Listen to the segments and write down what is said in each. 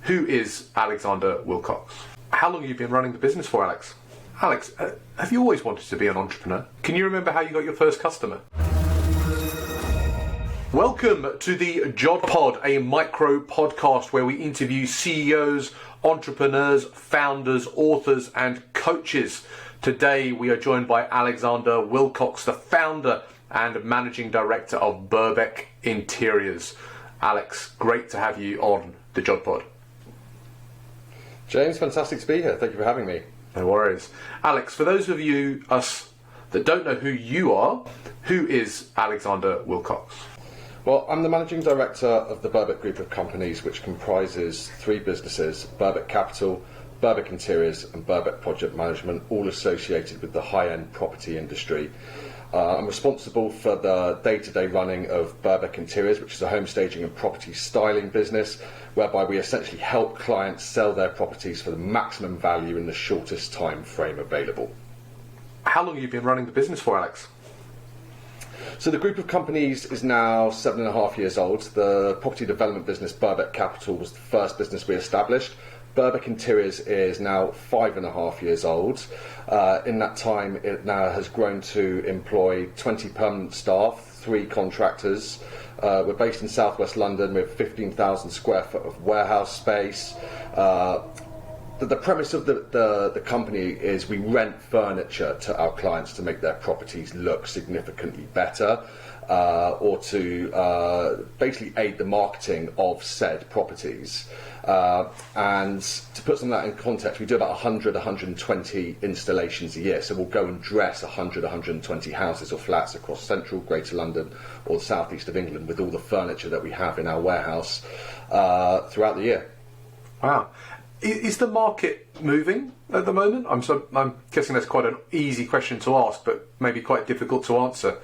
Who is Alexander Willcocks? How long have you been running the business for, Alex? Alex, have you always wanted to be an entrepreneur? Can you remember how you got your first customer? Welcome to the JOD Pod, a micro podcast where we interview CEOs, entrepreneurs, founders, authors, and coaches. Today we are joined by Alexander Willcocks, the founder and managing director of Burbeck Interiors. Alex, great to have you on the JOD Pod. James, fantastic to be here. Thank you for having me. No worries. Alex, for those of us that don't know who you are, who is Alexander Willcocks? Well, I'm the managing director of the Burbeck group of companies, which comprises three businesses: Burbeck Capital, Burbeck Interiors and Burbeck Project Management, all associated with the high-end property industry. I'm responsible for the day-to-day running of Burbeck Interiors, which is a home staging and property styling business, whereby we essentially help clients sell their properties for the maximum value in the shortest time frame available. How long have you been running the business for, Alex? So the group of companies is now 7.5 years old. The property development business Burbeck Capital was the first business we established. Burbeck Interiors is now 5.5 years old. In that time, it now has grown to employ 20 permanent staff, 3 contractors. We're based in southwest London with 15,000 square foot of warehouse space. The premise of the company is we rent furniture to our clients to make their properties look significantly better, or to basically aid the marketing of said properties. And to put some of that in context, we do about 100-120 installations a year. So we'll go and dress 100-120 houses or flats across central, Greater London or the southeast of England with all the furniture that we have in our warehouse throughout the year. Wow. Is the market moving at the moment? I'm guessing that's quite an easy question to ask, but maybe quite difficult to answer.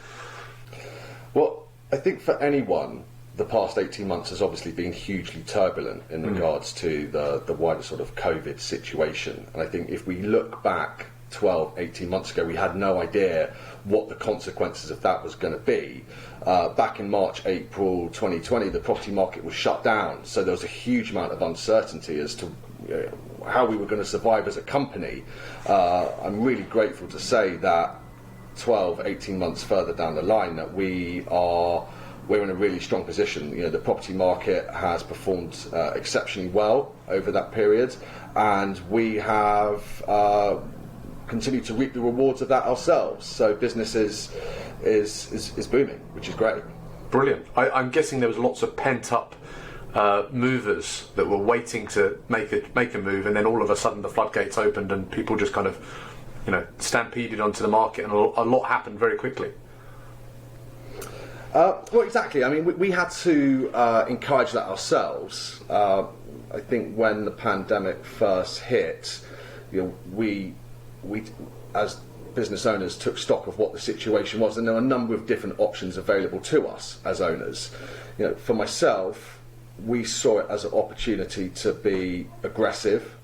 Well, I think for anyone, the past 18 months has obviously been hugely turbulent in regards to the wider sort of COVID situation. And I think if we look back 12, 18 months ago, we had no idea what the consequences of that was going to be. Back in March, April 2020, the property market was shut down. So there was a huge amount of uncertainty as to how we were going to survive as a company. I'm really grateful to say that 12, 18 months further down the line that we're in a really strong position. You know, the property market has performed exceptionally well over that period, and we have continued to reap the rewards of that ourselves. So business is booming, which is great. Brilliant. I'm guessing there was lots of pent-up movers that were waiting to make a move, and then all of a sudden the floodgates opened and people just kind of, stampeded onto the market, and a lot happened very quickly. Well, exactly. I mean, we had to encourage that ourselves. I think when the pandemic first hit, we as business owners took stock of what the situation was, and there were a number of different options available to us as owners. For myself, we saw it as an opportunity to be aggressive,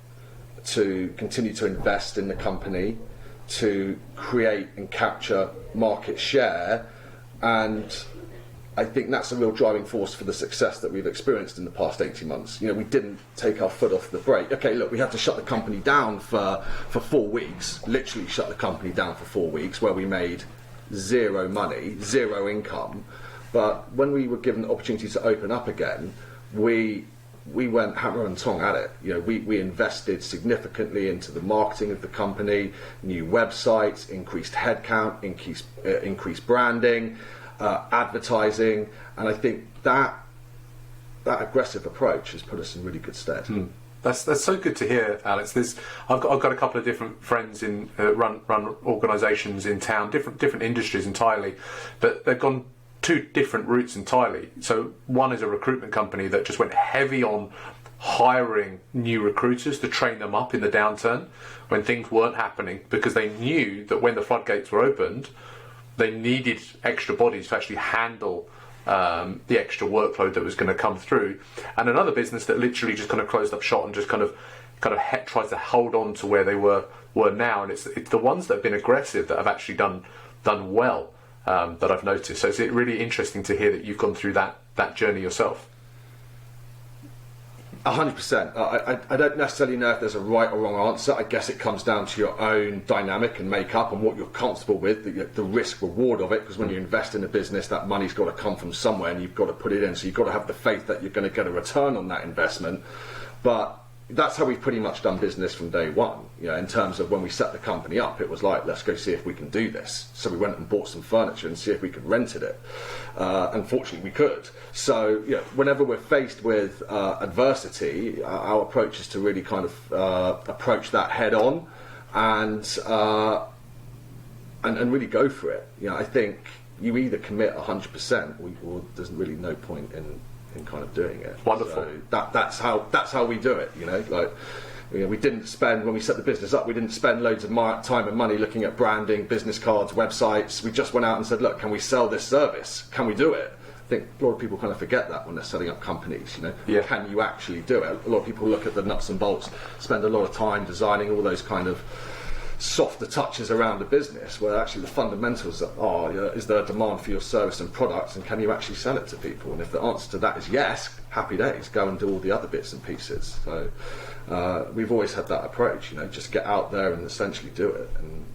to continue to invest in the company, to create and capture market share, and I think that's a real driving force for the success that we've experienced in the past 18 months. We didn't take our foot off the brake. Okay, look, we had to shut the company down for 4 weeks, literally shut the company down for 4 weeks, where we made zero money, zero income. But when we were given the opportunity to open up again, we went hammer and tong at it. We invested significantly into the marketing of the company, new websites, increased headcount, increased branding, advertising, and I think that aggressive approach has put us in really good stead. That's so good to hear, Alex. I've got a couple of different friends in run organisations in town, different industries entirely, but they've gone 2 different routes entirely. So one is a recruitment company that just went heavy on hiring new recruiters to train them up in the downturn when things weren't happening, because they knew that when the floodgates were opened, they needed extra bodies to actually handle the extra workload that was going to come through. And another business that literally just kind of closed up shop and just kind of tries to hold on to where they were now. And it's the ones that have been aggressive that have actually done well, that I've noticed. So it's really interesting to hear that you've gone through that journey yourself. 100%. I don't necessarily know if there's a right or wrong answer. I guess it comes down to your own dynamic and makeup and what you're comfortable with, the risk reward of it. Because when you invest in a business, that money's got to come from somewhere, and you've got to put it in. So you've got to have the faith that you're going to get a return on that investment. But that's how we've pretty much done business from day one. In terms of when we set the company up, it was like, let's go see if we can do this. So we went and bought some furniture and see if we could rented it. Unfortunately, we could. So whenever we're faced with adversity, our approach is to really kind of approach that head on and really go for it. I think you either commit 100%, or there's really no point in kind of doing it. Wonderful. So that's how we do it. We didn't spend, when we set the business up, we didn't spend loads of time and money looking at branding, business cards, websites. We just went out and said, look, can we sell this service? Can we do it? I think a lot of people kind of forget that when they're setting up companies. Yeah. Can you actually do it? A lot of people look at the nuts and bolts, spend a lot of time designing all those kind of softer touches around the business, where actually the fundamentals are, is there a demand for your service and products, and can you actually sell it to people? And if the answer to that is yes, happy days, go and do all the other bits and pieces. So we've always had that approach, just get out there and essentially do it. And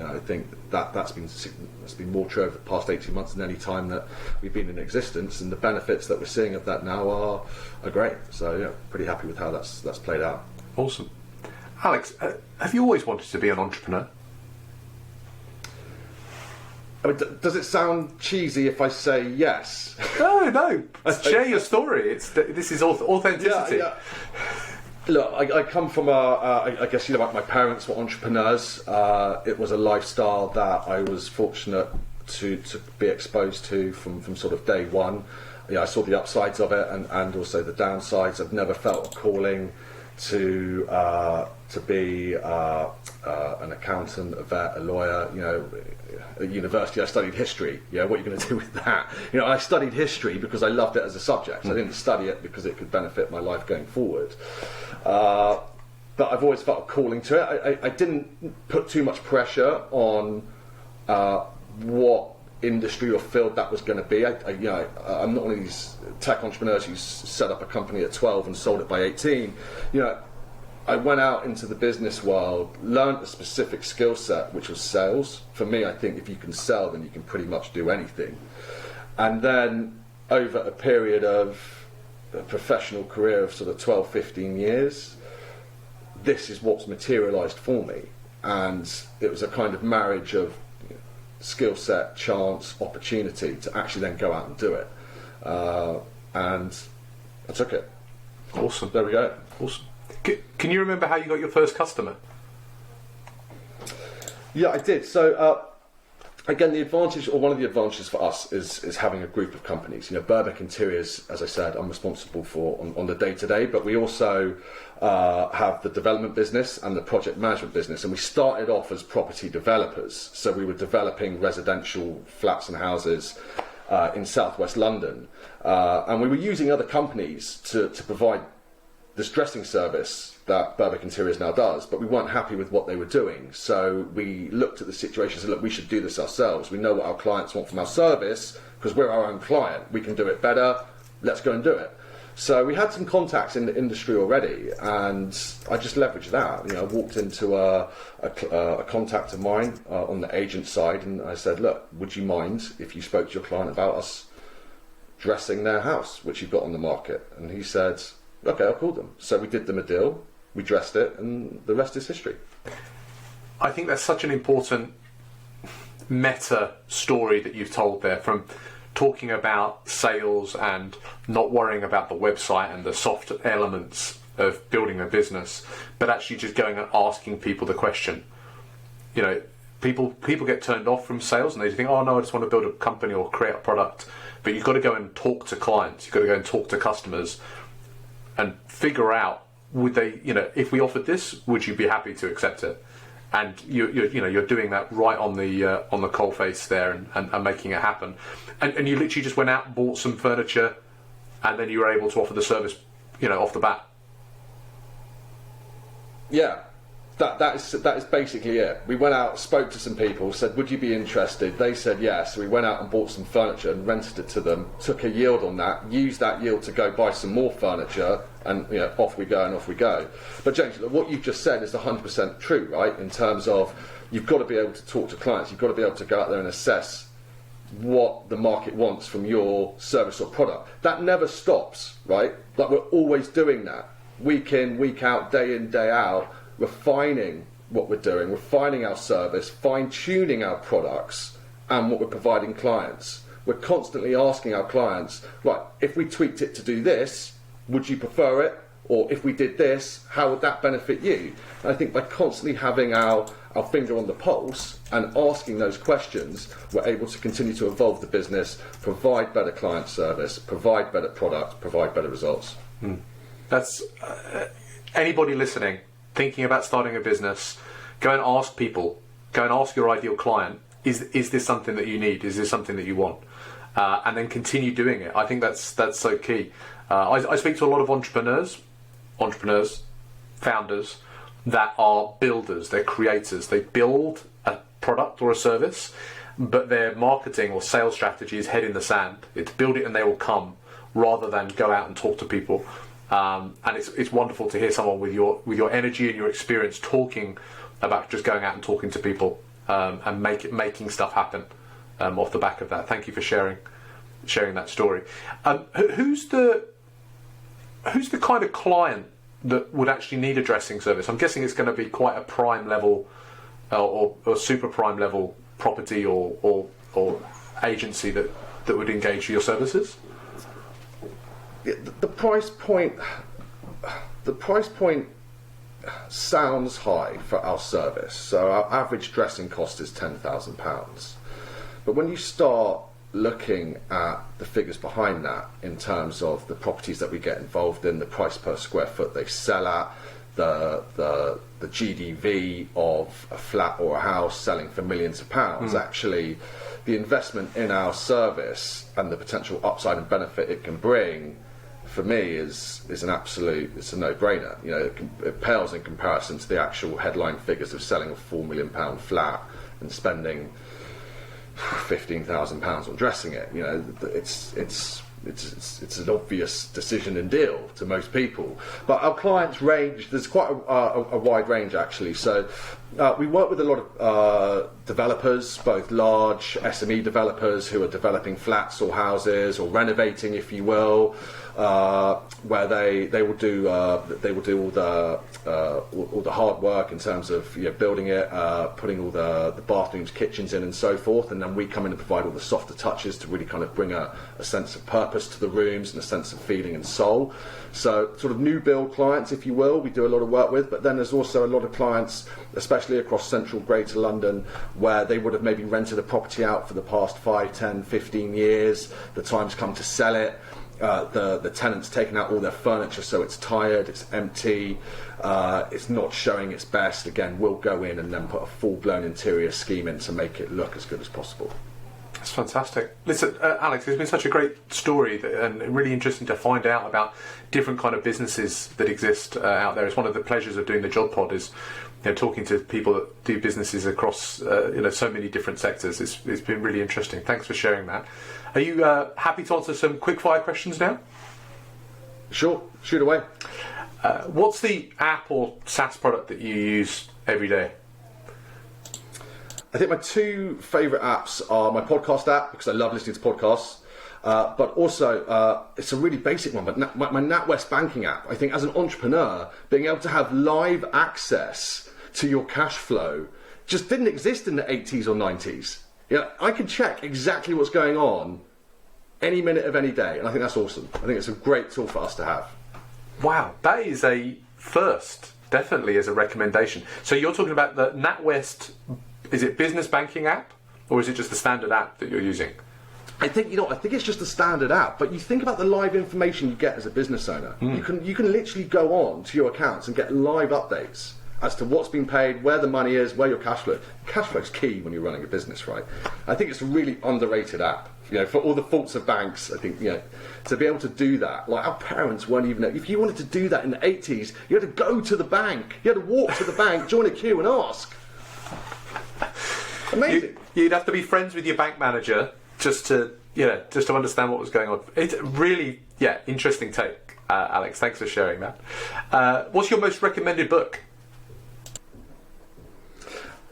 I think that's been more true over the past 18 months than any time that we've been in existence, and the benefits that we're seeing of that now are great. So pretty happy with how that's played out. Awesome. Alex, have you always wanted to be an entrepreneur? I mean, does it sound cheesy if I say yes? No. Share your story. This is authenticity. Yeah. Look, I come from I guess my parents were entrepreneurs. It was a lifestyle that I was fortunate to be exposed to from sort of day one. I saw the upsides of it and also the downsides. I've never felt a calling to be an accountant, a vet, a lawyer. At university I studied history. What are you going to do with that? I studied history because I loved it as a subject. I didn't study it because it could benefit my life going forward. But I've always felt a calling to it. I didn't put too much pressure on what industry or field that was going to be. I'm not one of these tech entrepreneurs who set up a company at 12 and sold it by 18. I went out into the business world, learned a specific skill set, which was sales. For me, I think if you can sell, then you can pretty much do anything. And then over a period of a professional career of sort of 12, 15 years, this is what's materialised for me. And it was a kind of marriage of skill set, chance, opportunity to actually then go out and do it. And I took it. Awesome. There we go. Awesome. Can you remember how you got your first customer? Yeah, I did. So again, the advantage, or one of the advantages for us, is having a group of companies. Burbeck Interiors, as I said, I'm responsible for on the day-to-day, but we also have the development business and the project management business, and we started off as property developers. So we were developing residential flats and houses in southwest London, and we were using other companies to provide this dressing service that Burbeck Interiors now does, but we weren't happy with what they were doing. So we looked at the situation and said, look, we should do this ourselves. We know what our clients want from our service because we're our own client. We can do it better. Let's go and do it. So we had some contacts in the industry already, and I just leveraged that. I walked into a contact of mine on the agent side, and I said, look, would you mind if you spoke to your client about us dressing their house, which you've got on the market? And he said, okay, I'll call them. So we did them a deal, we dressed it, and the rest is history. I think that's such an important meta story that you've told there, from talking about sales and not worrying about the website and the soft elements of building a business, but actually just going and asking people the question. People get turned off from sales and they think, oh no, I just want to build a company or create a product. But you've got to go and talk to clients, you've got to go and talk to customers and figure out, would they, if we offered this, would you be happy to accept it? And you're doing that right on the coalface there and making it happen. And you literally just went out and bought some furniture, and then you were able to offer the service, off the bat. Yeah, That is basically it. We went out, spoke to some people, said, would you be interested? They said yes. So we went out and bought some furniture and rented it to them, took a yield on that, used that yield to go buy some more furniture, and off we go and off we go. But James, what you've just said is 100% true, right? In terms of you've got to be able to talk to clients, you've got to be able to go out there and assess what the market wants from your service or product. That never stops, right? Like, we're always doing that, week in, week out, day out, refining what we're doing, refining our service, fine-tuning our products and what we're providing clients. We're constantly asking our clients, right, if we tweaked it to do this, would you prefer it? Or if we did this, how would that benefit you? And I think by constantly having our finger on the pulse and asking those questions, we're able to continue to evolve the business, provide better client service, provide better products, provide better results. That's anybody listening, thinking about starting a business, go and ask people, go and ask your ideal client, is this something that you need? Is this something that you want? And then continue doing it. I think that's so key. I speak to a lot of entrepreneurs, founders, that are builders, they're creators. They build a product or a service, but their marketing or sales strategy is head in the sand. It's build it and they will come, rather than go out and talk to people. And it's wonderful to hear someone with your energy and your experience talking about just going out and talking to people and making stuff happen off the back of that. Thank you for sharing that story. Who's the kind of client that would actually need a dressing service? I'm guessing it's going to be quite a prime level or super prime level property or agency that would engage your services. The price point sounds high for our service. So our average dressing cost is £10,000. But when you start looking at the figures behind that, in terms of the properties that we get involved in, the price per square foot they sell at, the GDV of a flat or a house selling for millions of pounds, actually the investment in our service and the potential upside and benefit it can bring, for me, is an absolute, it's a no-brainer. It pales in comparison to the actual headline figures of selling a £4 million flat and spending £15,000 on dressing it. It's an obvious decision and deal to most people. But our clients range, there's quite a wide range actually. So we work with a lot of developers, both large SME developers who are developing flats or houses or renovating, if you will, where they will do all the hard work in terms of building it, putting all the bathrooms, kitchens in, and so forth, and then we come in and provide all the softer touches to really kind of bring a sense of purpose to the rooms and a sense of feeling and soul. So sort of new build clients, if you will, we do a lot of work with. But then there's also a lot of clients, especially across central Greater London, where they would have maybe rented a property out for the past 5, 10, 15 years. The time's come to sell it. The tenant's taken out all their furniture, so it's tired, it's empty, it's not showing its best. Again, we'll go in and then put a full-blown interior scheme in to make it look as good as possible. That's fantastic. Listen, Alex, it's been such a great story and really interesting to find out about different kind of businesses that exist out there. It's one of the pleasures of doing the JOD pod is talking to people that do businesses across so many different sectors. It's been really interesting. Thanks for sharing that. Are you happy to answer some quick fire questions now? Sure, shoot away. What's the app or SaaS product that you use every day? I think my two favourite apps are my podcast app, because I love listening to podcasts, but also it's a really basic one, but my NatWest banking app. I think as an entrepreneur, being able to have live access to your cash flow just didn't exist in the 80s or 90s. I can check exactly what's going on any minute of any day, and I think that's awesome. I think it's a great tool for us to have. Wow, that is a first, definitely as a recommendation. So you're talking about the NatWest, is it business banking app, or is it just the standard app that you're using? I think it's just a standard app, but you think about the live information you get as a business owner. You can literally go on to your accounts and get live updates as to what's been paid, where the money is, where your cash flow. Cash flow is key when you're running a business, right? I think it's a really underrated app. You know, for all the faults of banks, I think, you know, to be able to do that, like our parents weren't even. If you wanted to do that in the 80s, you had to go to the bank. You had to walk to the bank, join a queue, and ask. Amazing. You'd have to be friends with your bank manager just to understand what was going on. It's really, interesting take, Alex. Thanks for sharing that. What's your most recommended book?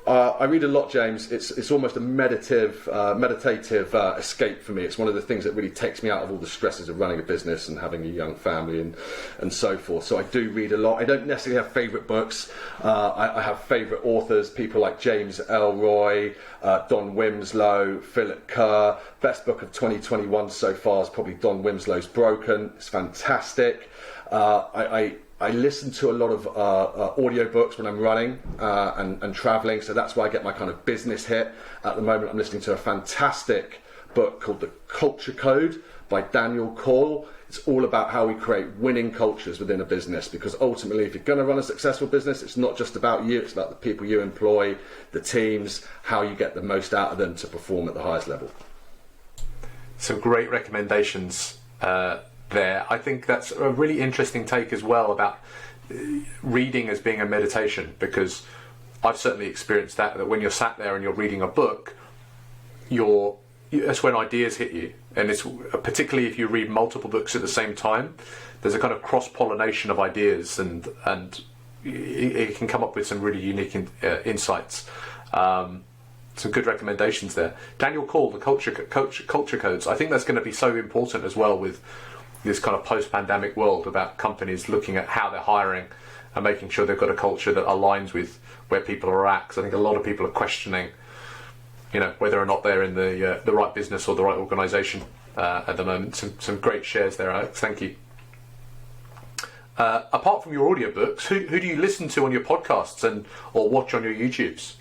I read a lot, James. It's almost a meditative escape for me. It's one of the things that really takes me out of all the stresses of running a business and having a young family and so forth. So I do read a lot. I don't necessarily have favourite books. I have favourite authors, people like James Elroy, Don Winslow, Philip Kerr. Best book of 2021 so far is probably Don Winslow's Broken. It's fantastic. I listen to a lot of audiobooks when I'm running and travelling, so that's where I get my kind of business hit. At the moment, I'm listening to a fantastic book called The Culture Code by Daniel Cole. It's all about how we create winning cultures within a business, because ultimately, if you're going to run a successful business, it's not just about you, it's about the people you employ, the teams, how you get the most out of them to perform at the highest level. Some great recommendations there. I think that's a really interesting take as well about reading as being a meditation, because I've certainly experienced that when you're sat there and you're reading a book, that's when ideas hit you, and it's particularly if you read multiple books at the same time, there's a kind of cross-pollination of ideas, and it can come up with some really unique insights. Some good recommendations there. Daniel Cole, The Culture Codes. I think that's going to be so important as well with this kind of post-pandemic world, about companies looking at how they're hiring and making sure they've got a culture that aligns with where people are at. Because I think a lot of people are questioning, whether or not they're in the right business or the right organisation at the moment. Some great shares there, Alex. Thank you. Apart from your audiobooks, who do you listen to on your podcasts or watch on your YouTubes?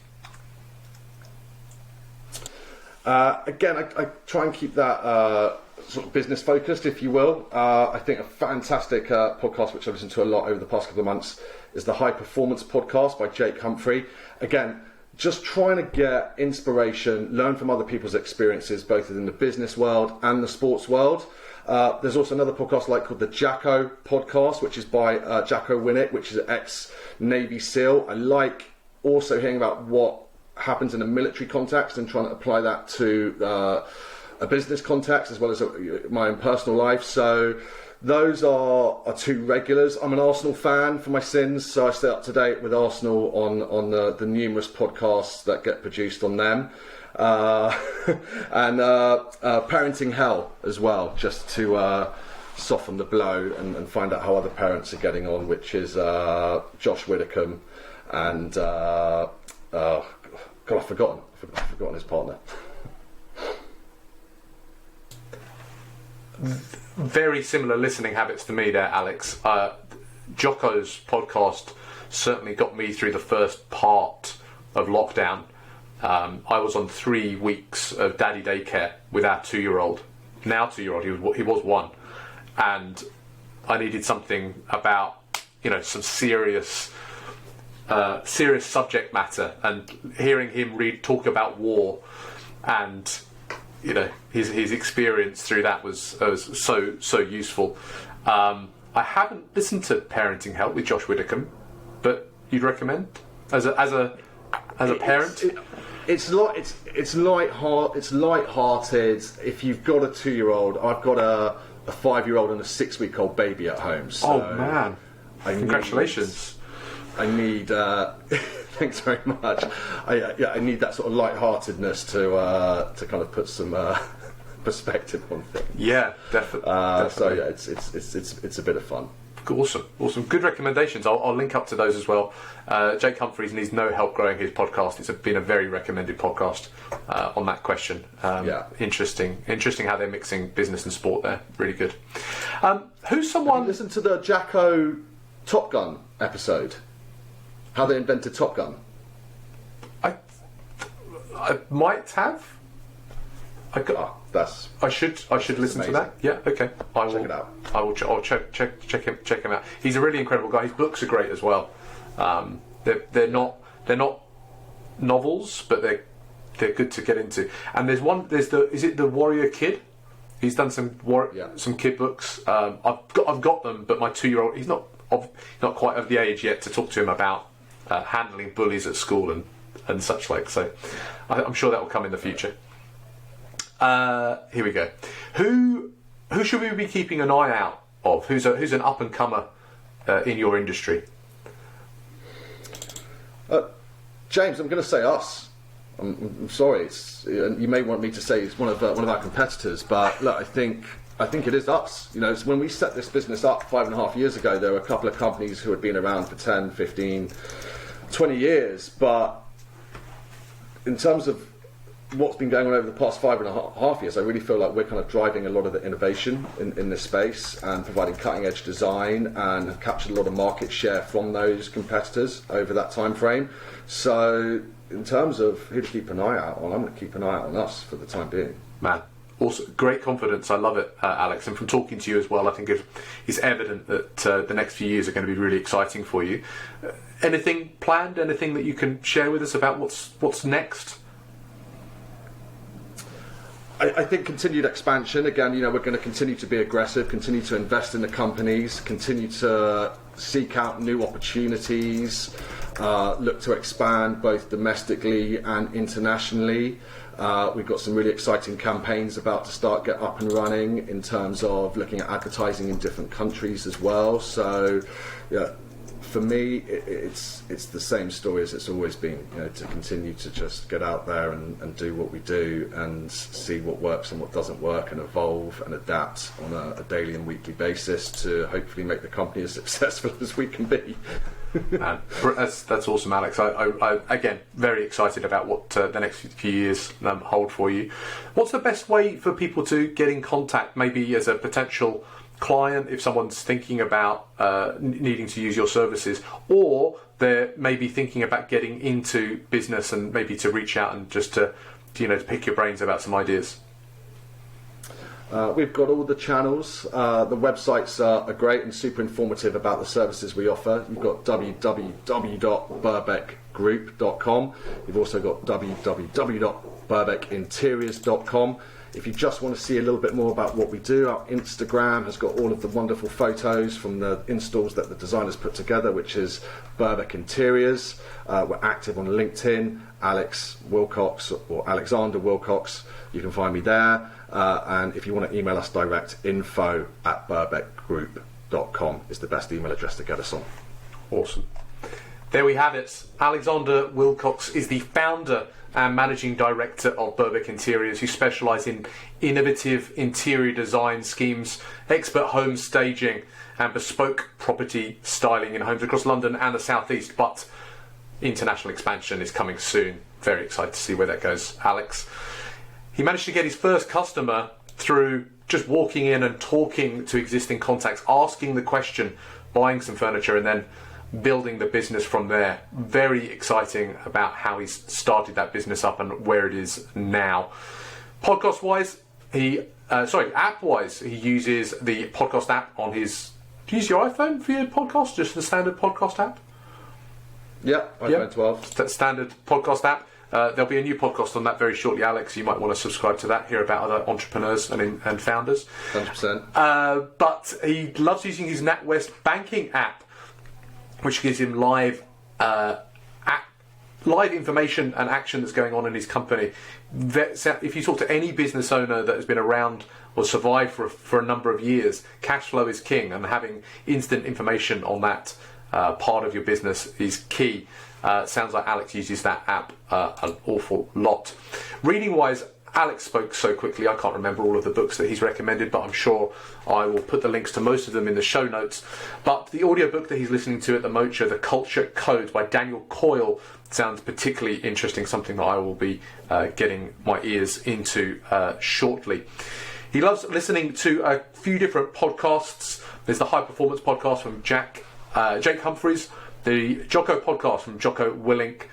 Again, I try and keep that sort of business focused, if you will. I think a fantastic podcast which I've listened to a lot over the past couple of months is the High Performance Podcast by Jake Humphrey. Again, just trying to get inspiration, learn from other people's experiences, both in the business world and the sports world. There's also another podcast called the Jacko Podcast, which is by Jacko Winnick, which is an ex-Navy SEAL. I like also hearing about what happens in a military context and trying to apply that to a business context as well as my own personal life. So those are two regulars. I'm an Arsenal fan for my sins, so I stay up to date with Arsenal on the numerous podcasts that get produced on them. And Parenting Hell as well, just to soften the blow and find out how other parents are getting on, which is Josh Widdicombe and God, I've forgotten his partner. Very similar listening habits to me there, Alex. Jocko's podcast certainly got me through the first part of lockdown. I was on 3 weeks of daddy daycare with our 2-year-old. Now 2-year-old, he was 1, and I needed something about some serious subject matter, and hearing him talk about war and his experience through that was so useful. I haven't listened to Parenting Help with Josh Widdicombe, but you'd recommend as a parent? It's light-hearted. If you've got a 2-year-old, I've got a 5-year-old and a 6-week-old baby at home. So oh man! Congratulations. I need. Thanks very much. I need that sort of light-heartedness to kind of put some perspective on things. Yeah, definitely. So yeah, it's a bit of fun. Awesome. Good recommendations. I'll link up to those as well. Jake Humphreys needs no help growing his podcast. It's been a very recommended podcast on that question. Interesting how they're mixing business and sport there. Really good. Who's someone? Have you listened to the Jacko Top Gun episode? How they invented Top Gun. I might have. I should listen to that. Yeah, okay. I will check it out. I'll check him out. He's a really incredible guy. His books are great as well. They're not novels, but they're good to get into. And there's the Warrior Kid? He's done some kid books. I've got them, but my 2-year-old, he's not quite of the age yet to talk to him about handling bullies at school and such like. So I'm sure that will come in the future. Here we go. Who should we be keeping an eye out of? Who's an up and comer in your industry? James, I'm going to say us. I'm sorry. You may want me to say it's one of our competitors, but look, I think it is us. You know, it's when we set this business up 5.5 years ago, there were a couple of companies who had been around for 10, 15, 20 years, but in terms of what's been going on over the past 5.5 years, I really feel like we're kind of driving a lot of the innovation in this space and providing cutting edge design, and have captured a lot of market share from those competitors over that time frame. So in terms of who to keep an eye out on, I'm going to keep an eye out on us for the time being. Man, also great confidence. I love it, Alex. And from talking to you as well, I think it's evident that the next few years are going to be really exciting for you. Anything planned? Anything that you can share with us about what's next? I think continued expansion. Again, you know, we're going to continue to be aggressive, continue to invest in the companies, continue to seek out new opportunities, look to expand both domestically and internationally. We've got some really exciting campaigns about to get up and running in terms of looking at advertising in different countries as well. So, yeah, for me, it's the same story as it's always been. You know, to continue to just get out there and do what we do and see what works and what doesn't work, and evolve and adapt on a daily and weekly basis to hopefully make the company as successful as we can be. That's awesome, Alex. I again very excited about what the next few years hold for you. What's the best way for people to get in contact, maybe as a potential client, if someone's thinking about needing to use your services, or they're maybe thinking about getting into business and maybe to reach out and just to pick your brains about some ideas? We've got all the channels. The websites are great and super informative about the services we offer. You've got www.burbeckgroup.com. You've also got www.burbeckinteriors.com. If you just want to see a little bit more about what we do, our Instagram has got all of the wonderful photos from the installs that the designers put together, which is Burbeck Interiors. We're active on LinkedIn, Alex Willcocks or Alexander Willcocks. You can find me there. And if you want to email us direct, info@burbeckgroup.com is the best email address to get us on. Awesome. There we have it. Alexander Willcocks is the founder and managing director of Burbeck Interiors, who specialise in innovative interior design schemes, expert home staging and bespoke property styling in homes across London and the South East. But international expansion is coming soon. Very excited to see where that goes, Alex. He managed to get his first customer through just walking in and talking to existing contacts, asking the question, buying some furniture, and then building the business from there. Very exciting about how he's started that business up and where it is now. Podcast wise, app wise, he uses the podcast app on his. Do you use your iPhone for your podcast? Just the standard podcast app? Yeah, iPhone 12. Standard podcast app. There'll be a new podcast on that very shortly, Alex. You might want to subscribe to that, hear about other entrepreneurs and founders. 100%. But he loves using his NatWest banking app, which gives him live information and action that's going on in his company. If you talk to any business owner that has been around or survived for a number of years, cash flow is king, and having instant information on that part of your business is key. Sounds like Alex uses that app an awful lot. Reading wise, Alex spoke so quickly I can't remember all of the books that he's recommended, but I'm sure I will put the links to most of them in the show notes. But the audiobook that he's listening to at the Mocha, The Culture Code by Daniel Coyle, sounds particularly interesting, something that I will be getting my ears into shortly. He loves listening to a few different podcasts. There's the High Performance podcast from Jake Humphreys, the Jacko podcast from Jocko Willink,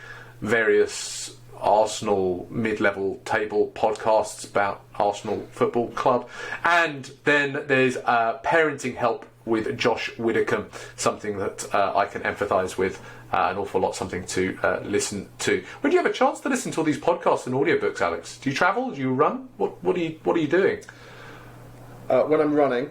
various Arsenal mid-level table podcasts about Arsenal Football Club, and then there's parenting help with Josh Widdicombe, something that I can empathise with an awful lot, something to listen to. When do you have a chance to listen to all these podcasts and audiobooks, Alex? Do you travel? Do you run? What are you doing? When I'm running,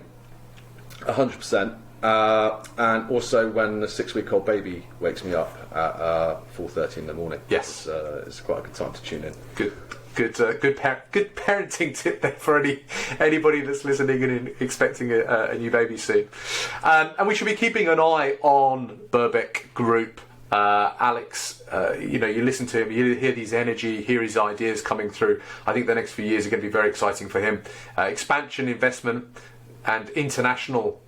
100%, and also when the 6-week-old baby wakes me up at 4:30 in the morning. Yes, it's quite a good time to tune in. Good parenting tip there for anybody that's listening and expecting a new baby soon. And we should be keeping an eye on Burbeck Group. Alex, you listen to him, you hear his energy, hear his ideas coming through. I think the next few years are going to be very exciting for him. Expansion, investment, and international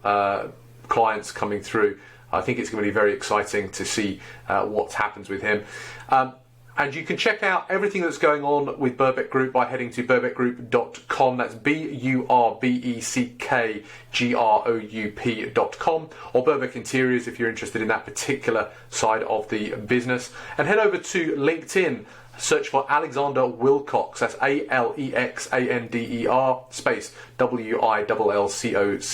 clients coming through. I think it's going to be very exciting to see what happens with him. And you can check out everything that's going on with Burbeck Group by heading to burbeckgroup.com. That's BURBECKGROUP.com, or Burbeck Interiors if you're interested in that particular side of the business. And head over to LinkedIn, search for Alexander Willcocks. That's ALEXANDER space WILLCOCKS.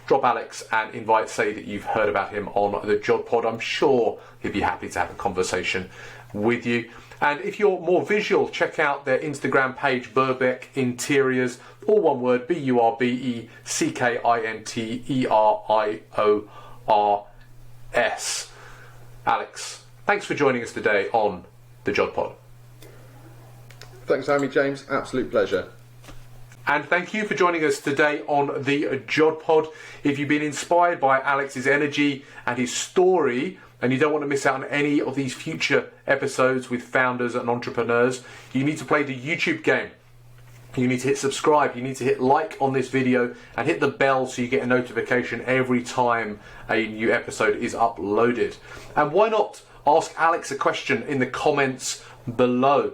Drop Alex and say that you've heard about him on the JOD Pod. I'm sure he'd be happy to have a conversation with you. And if you're more visual, check out their Instagram page, Burbeck Interiors, all one word, BURBECKINTERIORS. Alex, thanks for joining us today on the JOD Pod. Thanks for having me, James. Absolute pleasure. And thank you for joining us today on the JOD Pod. If you've been inspired by Alex's energy and his story, and you don't want to miss out on any of these future episodes with founders and entrepreneurs, you need to play the YouTube game. You need to hit subscribe, you need to hit like on this video, and hit the bell so you get a notification every time a new episode is uploaded. And why not ask Alex a question in the comments below?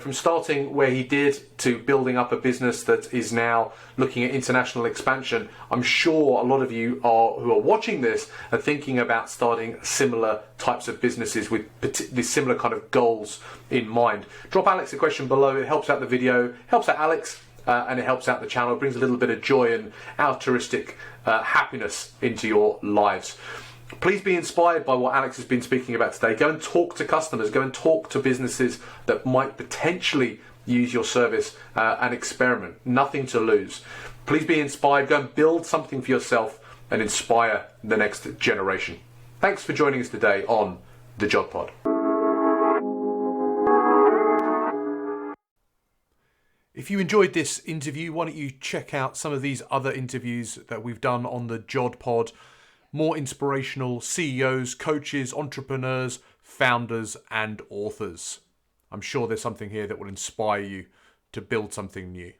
From starting where he did to building up a business that is now looking at international expansion, I'm sure a lot of you who are watching this are thinking about starting similar types of businesses with similar kind of goals in mind. Drop Alex a question below. It helps out the video, helps out Alex, and it helps out the channel. It brings a little bit of joy and altruistic happiness into your lives. Please be inspired by what Alex has been speaking about today. Go and talk to customers, go and talk to businesses that might potentially use your service and experiment. Nothing to lose. Please be inspired, go and build something for yourself and inspire the next generation. Thanks for joining us today on the JOD Pod. If you enjoyed this interview, why don't you check out some of these other interviews that we've done on the JOD Pod. More inspirational CEOs, coaches, entrepreneurs, founders, and authors. I'm sure there's something here that will inspire you to build something new.